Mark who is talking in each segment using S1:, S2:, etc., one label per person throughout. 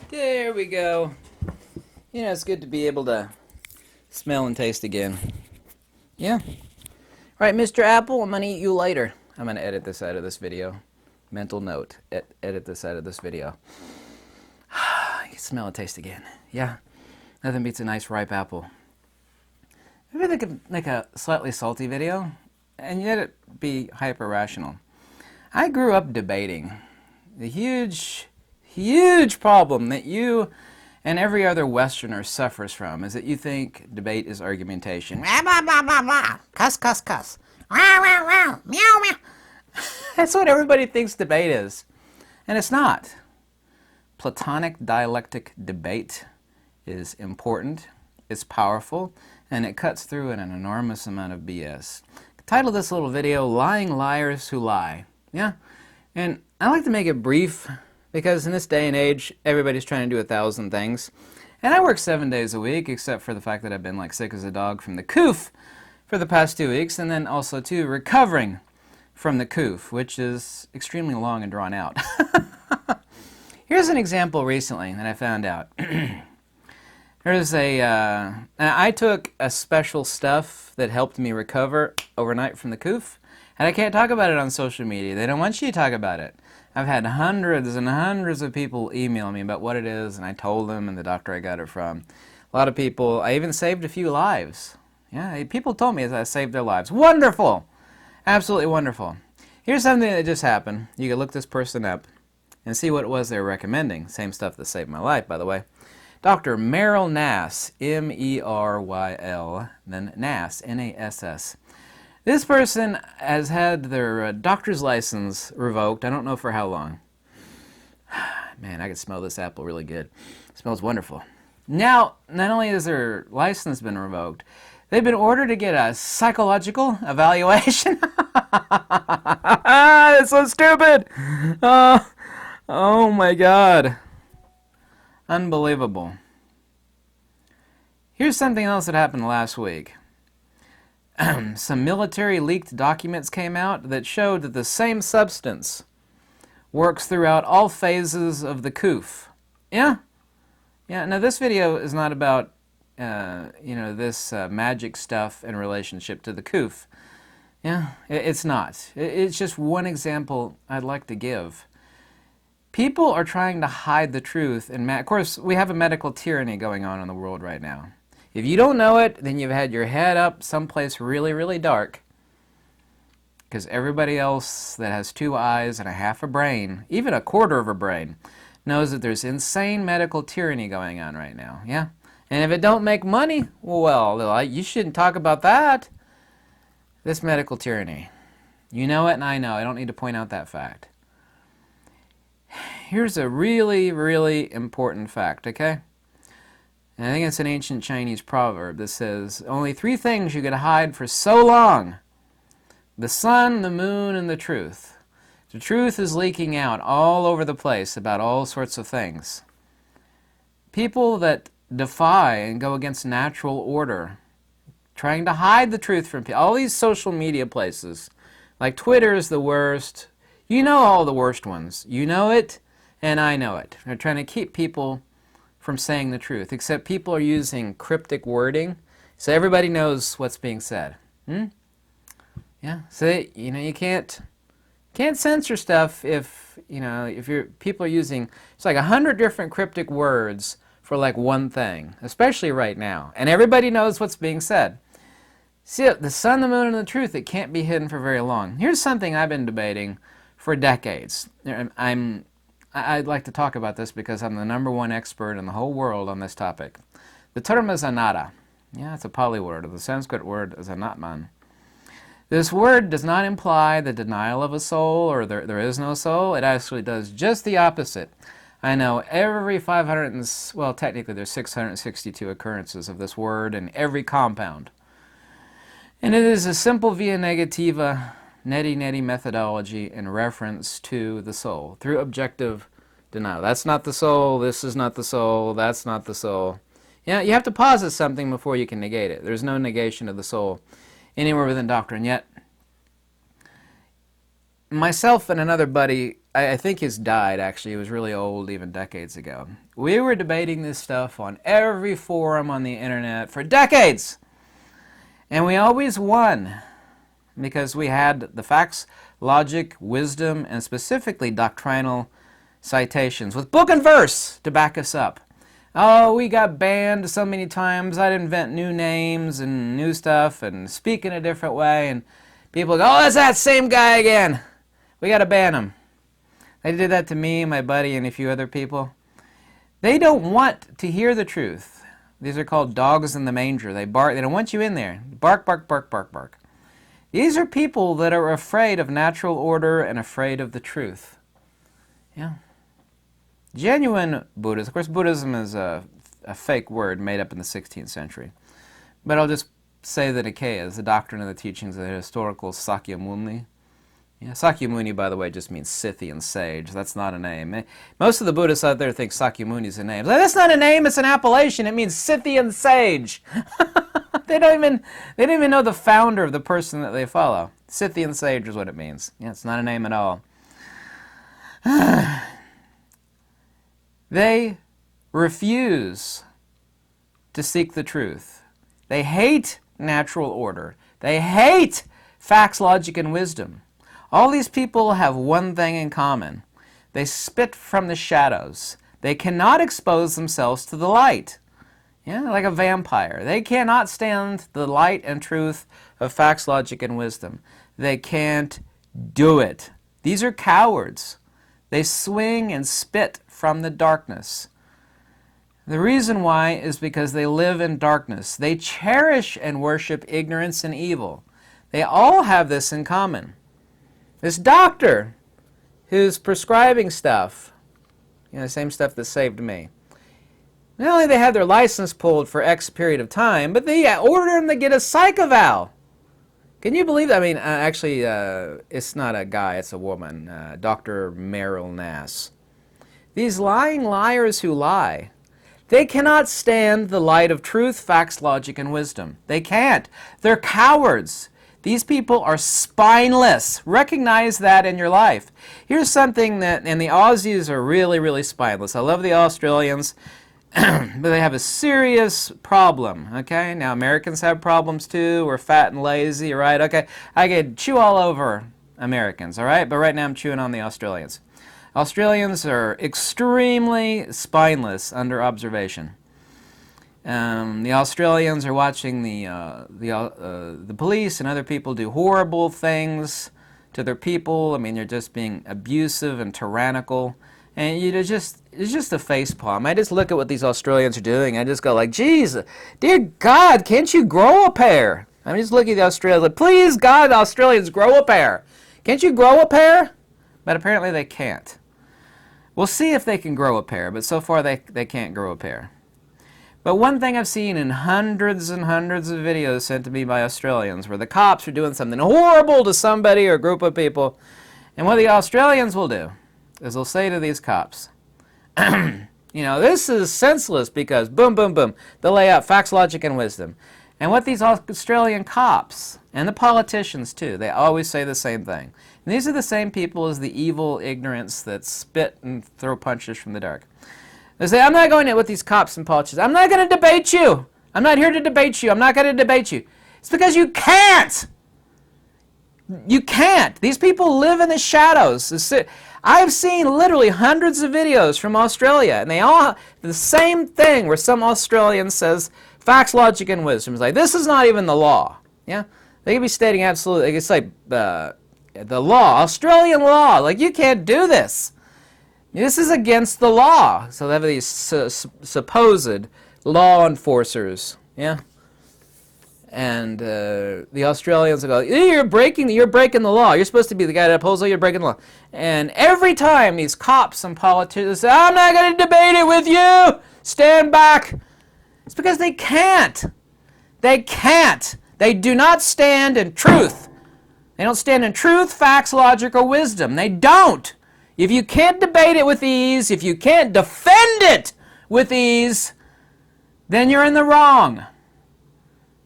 S1: There we go. You know, it's good to be able to smell and taste again. Yeah. Right, Mr. Apple, I'm going to eat you later. I'm going to edit this out of this video. Mental note. Edit this out of this video. You can smell and taste again. Yeah. Nothing beats a nice ripe apple. Maybe they could make a slightly salty video, and yet it be hyper-rational. I grew up debating. The huge problem that you and every other Westerner suffers from is that you think debate is argumentation. Blah, blah, blah, blah, blah. Cuss, cuss, cuss. Wow, wow, wow. Meow, meow. That's what everybody thinks debate is. And it's not. Platonic dialectic debate is important, it's powerful, and it cuts through an enormous amount of BS. The title of this little video, Lying Liars Who Lie. Yeah? And I like to make it brief because in this day and age, everybody's trying to do 1,000 things. And I work 7 days a week, except for the fact that I've been like sick as a dog from the coof for the past 2 weeks, and then also, too, recovering from the coof, which is extremely long and drawn out. Here's an example recently that I found out. There's I took a special stuff that helped me recover overnight from the coof, and I can't talk about it on social media. They don't want you to talk about it. I've had hundreds and hundreds of people email me about what it is, and I told them and the doctor I got it from. A lot of people, I even saved a few lives. Yeah, people told me I saved their lives. Wonderful! Absolutely wonderful. Here's something that just happened. You can look this person up and see what it was they were recommending. Same stuff that saved my life, by the way. Dr. Meryl Nass, M-E-R-Y-L, then Nass, N-A-S-S. This person has had their doctor's license revoked. I don't know for how long. Man, I can smell this apple really good. It smells wonderful. Now, not only has their license been revoked, they've been ordered to get a psychological evaluation. That's so stupid. Oh my God. Unbelievable. Here's something else that happened last week. Some military leaked documents came out that showed that the same substance works throughout all phases of the coof. Yeah? Yeah, now this video is not about, this magic stuff in relationship to the coof. Yeah, it's not. It's just one example I'd like to give. People are trying to hide the truth, and of course, we have a medical tyranny going on in the world right now. If you don't know it, then you've had your head up someplace really, really dark, because everybody else that has 2 eyes and a half a brain, even a quarter of a brain, knows that there's insane medical tyranny going on right now. Yeah? And if it don't make money, well, you shouldn't talk about that. This medical tyranny. You know it and I know. I don't need to point out that fact. Here's a really, really important fact, okay? And I think it's an ancient Chinese proverb that says, only 3 things you could hide for so long. The sun, the moon, and the truth. The truth is leaking out all over the place about all sorts of things. People that defy and go against natural order, trying to hide the truth from people. All these social media places, like Twitter is the worst. You know all the worst ones. You know it, and I know it. They're trying to keep people from saying the truth, except people are using cryptic wording, so everybody knows what's being said. Yeah, so you can't censor stuff if people are using, it's like 100 different cryptic words for like one thing, especially right now, and everybody knows what's being said. See, the sun, the moon, and the truth, it can't be hidden for very long. Here's something I've been debating for decades. I'd like to talk about this because I'm the #1 expert in the whole world on this topic. The term is anatta. Yeah, it's a Pali word. The Sanskrit word is anatman. This word does not imply the denial of a soul or there is no soul. It actually does just the opposite. I know every technically there's 662 occurrences of this word in every compound. And it is a simple via negativa, neti methodology in reference to the soul through objective denial. That's not the soul, this is not the soul, that's not the soul. Yeah, you have to posit something before you can negate it. There's no negation of the soul anywhere within doctrine. Yet, myself and another buddy I think he's died, actually. He was really old even decades ago. We were debating this stuff on every forum on the internet for decades. And we always won because we had the facts, logic, wisdom, and specifically doctrinal citations with book and verse to back us up. Oh, we got banned so many times. I'd invent new names and new stuff and speak in a different way. And people go, oh, that's that same guy again. We got to ban him. They did that to me, my buddy, and a few other people. They don't want to hear the truth. These are called dogs in the manger. They bark. They don't want you in there. Bark, bark, bark, bark, bark. These are people that are afraid of natural order and afraid of the truth. Yeah. Genuine Buddhism. Of course, Buddhism is a fake word made up in the 16th century. But I'll just say that Nikaya is the doctrine and the teachings of the historical Sakyamuni. Yeah, Sakyamuni, by the way, just means Scythian sage. That's not a name. Most of the Buddhists out there think Sakyamuni is a name. Like, that's not a name, it's an appellation. It means Scythian sage. They don't even know the founder of the person that they follow. Scythian sage is what it means. Yeah, it's not a name at all. They refuse to seek the truth. They hate natural order. They hate facts, logic, and wisdom. All these people have one thing in common. They spit from the shadows. They cannot expose themselves to the light. Yeah, like a vampire. They cannot stand the light and truth of facts, logic, and wisdom. They can't do it. These are cowards. They swing and spit from the darkness. The reason why is because they live in darkness. They cherish and worship ignorance and evil. They all have this in common. This doctor who's prescribing stuff, the same stuff that saved me. Not only they have their license pulled for X period of time, but they order them to get a psych eval. Can you believe that? I mean, actually, it's not a guy, it's a woman, Dr. Meryl Nass. These lying liars who lie, they cannot stand the light of truth, facts, logic, and wisdom. They can't. They're cowards. These people are spineless. Recognize that in your life. Here's something that, and the Aussies are really, really spineless. I love the Australians, but they have a serious problem, okay? Now, Americans have problems too. We're fat and lazy, right? Okay, I could chew all over Americans, all right? But right now I'm chewing on the Australians. Australians are extremely spineless under observation. The Australians are watching the police and other people do horrible things to their people. I mean, they're just being abusive and tyrannical. And it's just a facepalm. I just look at what these Australians are doing. I just go like, geez, dear God, can't you grow a pair? I'm just looking at the Australians like, please, God, Australians, grow a pair. Can't you grow a pair? But apparently they can't. We'll see if they can grow a pair, but so far they can't grow a pair. But one thing I've seen in hundreds and hundreds of videos sent to me by Australians where the cops are doing something horrible to somebody or a group of people, and what the Australians will do is they'll say to these cops, this is senseless because boom, boom, boom. They'll lay out facts, logic, and wisdom. And what these Australian cops, and the politicians too, they always say the same thing. And these are the same people as the evil ignorance that spit and throw punches from the dark. They say, I'm not going to with these cops and politicians. I'm not going to debate you. I'm not here to debate you. I'm not going to debate you. It's because you can't. You can't. These people live in the shadows. I've seen literally hundreds of videos from Australia, and they all have the same thing where some Australian says facts, logic, and wisdom. It's like, this is not even the law. Yeah? They could be stating absolutely, it's like the law, Australian law. Like, you can't do this. This is against the law. So they have these supposed law enforcers, yeah? And the Australians will go, you're breaking the law. You're supposed to be the guy that upholds the law. You're breaking the law. And every time these cops and politicians say, I'm not going to debate it with you. Stand back. It's because they can't. They can't. They do not stand in truth. They don't stand in truth, facts, logic, or wisdom. They don't. If you can't debate it with ease, if you can't defend it with ease, then you're in the wrong.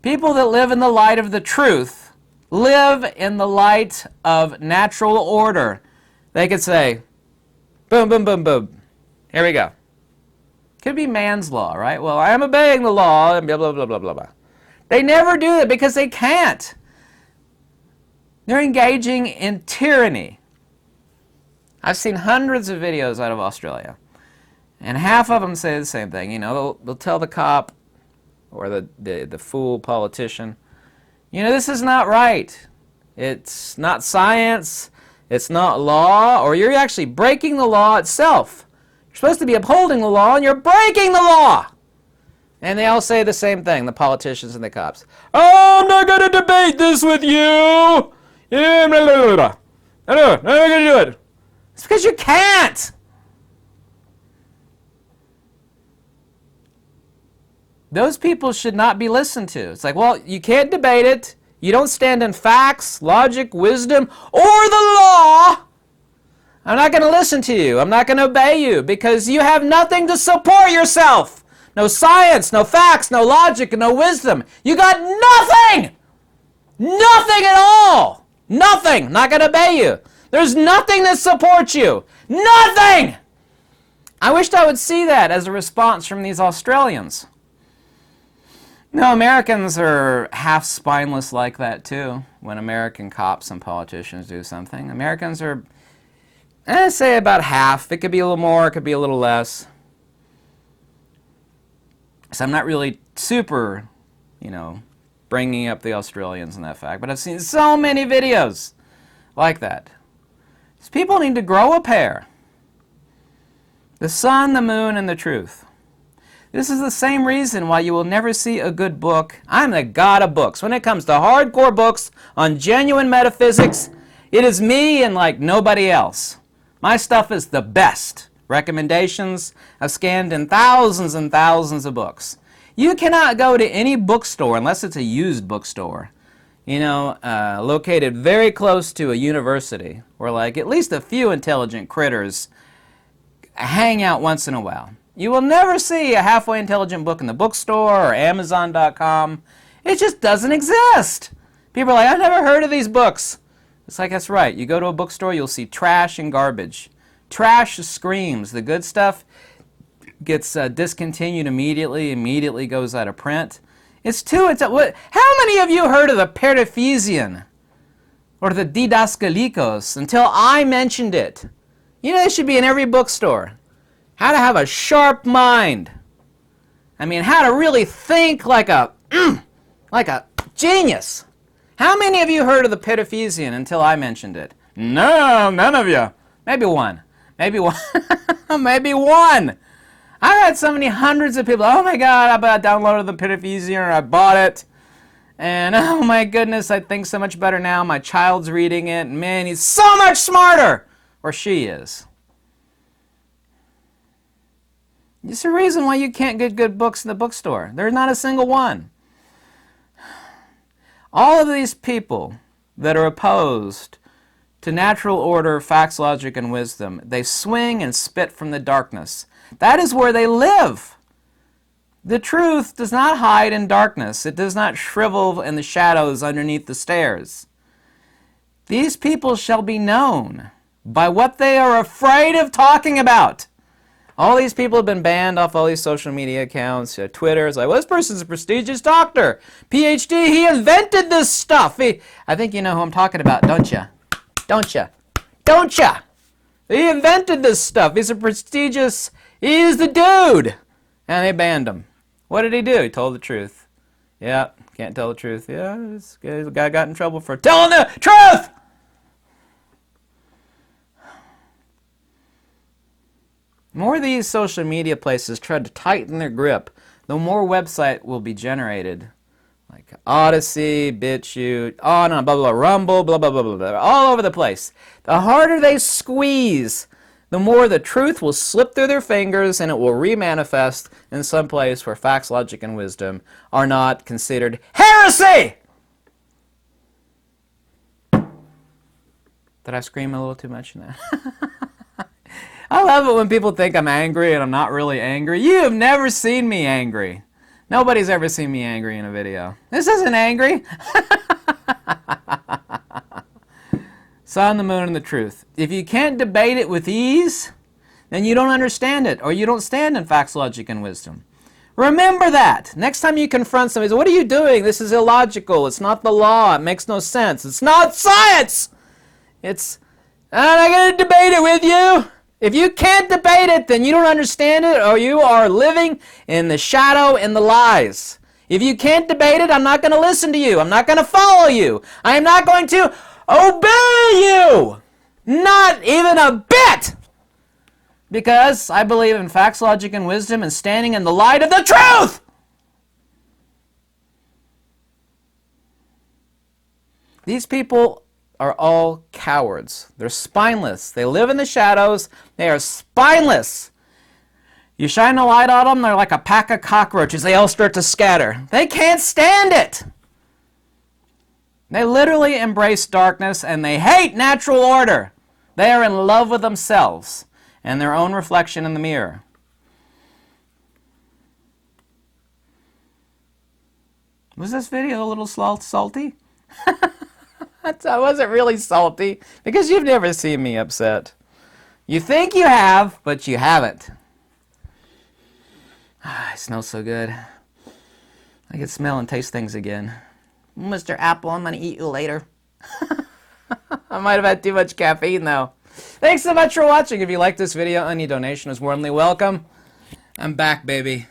S1: People that live in the light of the truth live in the light of natural order. They could say, Boom, boom, boom, boom. Here we go. Could be man's law, right? Well, I am obeying the law, and blah, blah, blah, blah, blah, blah. They never do it because they can't. They're engaging in tyranny. I've seen hundreds of videos out of Australia, and half of them say the same thing. You know, they'll tell the cop or the fool politician, you know, this is not right. It's not science. It's not law, or you're actually breaking the law itself. You're supposed to be upholding the law, and you're breaking the law. And they all say the same thing, the politicians and the cops. Oh, I'm not going to debate this with you. Yeah, blah, blah, blah. I'm not going to do it. It's because you can't. Those people should not be listened to. It's like, well, you can't debate it. You don't stand in facts, logic, wisdom, or the law. I'm not going to listen to you. I'm not going to obey you because you have nothing to support yourself. No science, no facts, no logic, no wisdom. You got nothing. Nothing at all. Nothing. Not going to obey you. There's nothing that supports you. Nothing. I wished I would see that as a response from these Australians. No, Americans are half spineless like that too. When American cops and politicians do something, Americans are, I'd say about half. It could be a little more, it could be a little less. So I'm not really super, you know, bringing up the Australians in that fact, but I've seen so many videos like that. These people need to grow a pair. The sun, the moon, and the truth. This is the same reason why you will never see a good book. I'm the god of books. When it comes to hardcore books on genuine metaphysics, it is me and like nobody else. My stuff is the best. Recommendations, I've scanned in thousands and thousands of books. You cannot go to any bookstore unless it's a used bookstore, you know, located very close to a university where like at least a few intelligent critters hang out once in a while. You will never see a halfway intelligent book in the bookstore or Amazon.com. It just doesn't exist. People are like, I've never heard of these books. It's like, that's right. You go to a bookstore, you'll see trash and garbage. Trash screams. The good stuff gets discontinued immediately goes out of print. How many of you heard of the Periphysian or the Didaskalikos until I mentioned it? You know, they should be in every bookstore. How to have a sharp mind. I mean, how to really think like a genius. How many of you heard of the Periphysian until I mentioned it? No, none of you. Maybe one. Maybe one. Maybe one. I've had so many hundreds of people, oh my God, I downloaded the Periphysian or I bought it. And oh my goodness, I think so much better now. My child's reading it. Man, he's so much smarter. Or she is. It's the reason why you can't get good books in the bookstore. There's not a single one. All of these people that are opposed to natural order, facts, logic, and wisdom, they swing and spit from the darkness. That is where they live. The truth does not hide in darkness. It does not shrivel in the shadows underneath the stairs. These people shall be known by what they are afraid of talking about. All these people have been banned off all these social media accounts. Twitter is like, well, this person's a prestigious doctor. PhD, he invented this stuff. I think you know who I'm talking about, don't you? Don't you? Don't you? He invented this stuff. He's a prestigious, he's the dude. And they banned him. What did he do? He told the truth. Yeah, can't tell the truth. Yeah, this guy got in trouble for telling the truth. The more these social media places try to tighten their grip, the more website will be generated. Like Odyssey, BitChute, on, blah, blah, blah, Rumble, blah, blah, blah, blah, blah, all over the place. The harder they squeeze, the more the truth will slip through their fingers and it will remanifest in some place where facts, logic, and wisdom are not considered heresy! Did I scream a little too much in that? I love it when people think I'm angry and I'm not really angry. You have never seen me angry. Nobody's ever seen me angry in a video. This isn't angry. Sun, the moon, and the truth. If you can't debate it with ease, then you don't understand it, or you don't stand in facts, logic, and wisdom. Remember that. Next time you confront somebody, say, what are you doing? This is illogical. It's not the law. It makes no sense. It's not science. I'm not going to debate it with you. If you can't debate it, then you don't understand it, or you are living in the shadow and the lies. If you can't debate it, I'm not going to listen to you. I'm not going to follow you. I am not going to obey you. Not even a bit. Because I believe in facts, logic, and wisdom and standing in the light of the truth. These people are all cowards. They're spineless. They live in the shadows. They are spineless. You shine a light on them, they're like a pack of cockroaches. They all start to scatter. They can't stand it. They literally embrace darkness, and they hate natural order. They are in love with themselves and their own reflection in the mirror. Was this video a little salty? I wasn't really salty, because you've never seen me upset. You think you have, but you haven't. It smells so good. I can smell and taste things again. Mr. Apple, I'm going to eat you later. I might have had too much caffeine, though. Thanks so much for watching. If you like this video, any donation is warmly welcome. I'm back, baby.